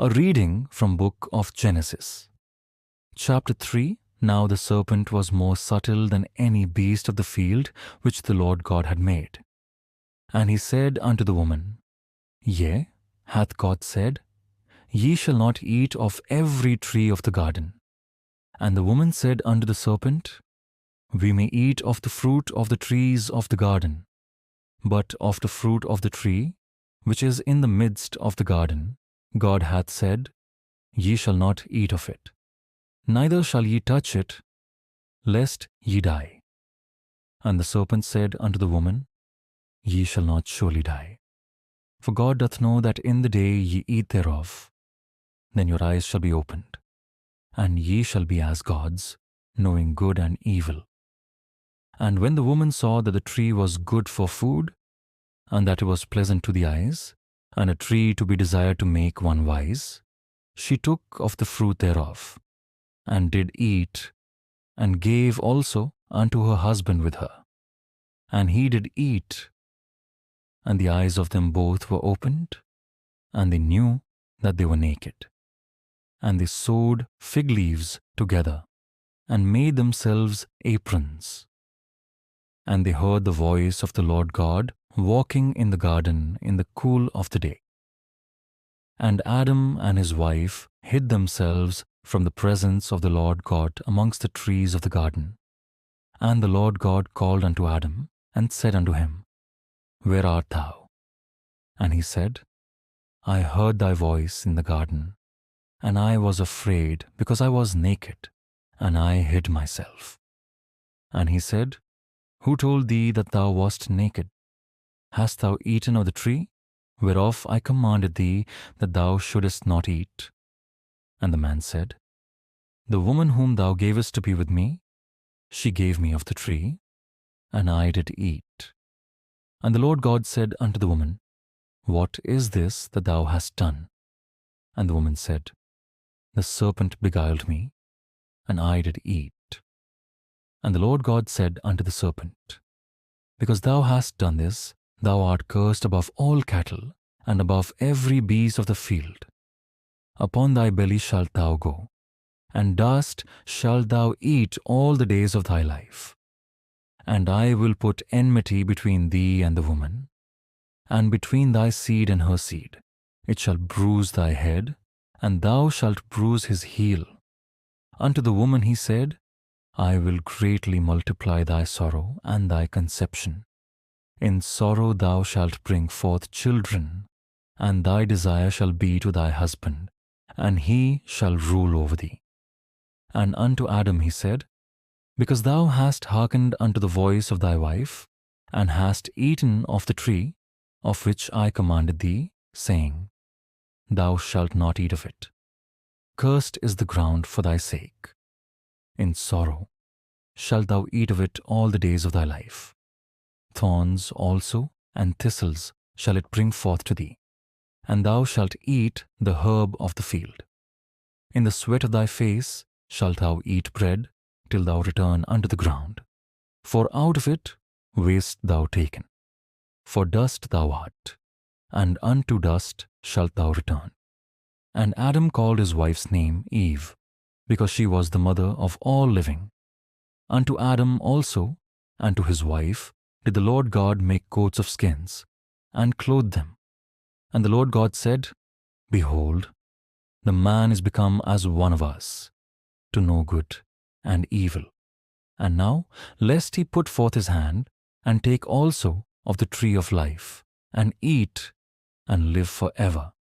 A reading from Book of Genesis. Chapter 3. Now the serpent was more subtle than any beast of the field which the Lord God had made. And he said unto the woman, Yea, hath God said, Ye shall not eat of every tree of the garden. And the woman said unto the serpent, We may eat of the fruit of the trees of the garden, but of the fruit of the tree which is in the midst of the garden, God hath said, Ye shall not eat of it, neither shall ye touch it, lest ye die. And the serpent said unto the woman, Ye shall not surely die. For God doth know that in the day ye eat thereof, then your eyes shall be opened, and ye shall be as gods, knowing good and evil. And when the woman saw that the tree was good for food, and that it was pleasant to the eyes, and a tree to be desired to make one wise, she took of the fruit thereof, and did eat, and gave also unto her husband with her. And he did eat, and the eyes of them both were opened, and they knew that they were naked. And they sewed fig leaves together, and made themselves aprons. And they heard the voice of the Lord God walking in the garden in the cool of the day. And Adam and his wife hid themselves from the presence of the Lord God amongst the trees of the garden. And the Lord God called unto Adam, and said unto him, Where art thou? And he said, I heard thy voice in the garden, and I was afraid, because I was naked, and I hid myself. And he said, Who told thee that thou wast naked? Hast thou eaten of the tree, whereof I commanded thee that thou shouldest not eat? And the man said, The woman whom thou gavest to be with me, she gave me of the tree, and I did eat. And the Lord God said unto the woman, What is this that thou hast done? And the woman said, The serpent beguiled me, and I did eat. And the Lord God said unto the serpent, Because thou hast done this, thou art cursed above all cattle, and above every beast of the field. Upon thy belly shalt thou go, and dust shalt thou eat all the days of thy life. And I will put enmity between thee and the woman, and between thy seed and her seed. It shall bruise thy head, and thou shalt bruise his heel. Unto the woman he said, I will greatly multiply thy sorrow and thy conception. In sorrow thou shalt bring forth children, and thy desire shall be to thy husband, and he shall rule over thee. And unto Adam he said, Because thou hast hearkened unto the voice of thy wife, and hast eaten of the tree, of which I commanded thee, saying, Thou shalt not eat of it. Cursed is the ground for thy sake. In sorrow shalt thou eat of it all the days of thy life. Thorns also and thistles shall it bring forth to thee, and thou shalt eat the herb of the field. In the sweat of thy face shalt thou eat bread, till thou return unto the ground. For out of it wast thou taken. For dust thou art, and unto dust shalt thou return. And Adam called his wife's name Eve, because she was the mother of all living. Unto Adam also, and to his wife, did the Lord God make coats of skins, and clothe them. And the Lord God said, Behold, the man is become as one of us, to know good and evil. And now, lest he put forth his hand, and take also of the tree of life, and eat, and live forever.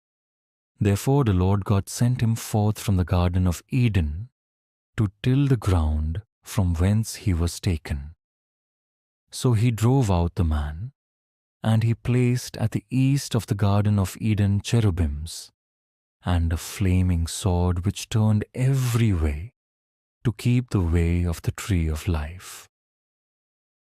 Therefore the Lord God sent him forth from the garden of Eden, to till the ground from whence he was taken. So he drove out the man, and he placed at the east of the garden of Eden cherubims, and a flaming sword which turned every way, to keep the way of the tree of life.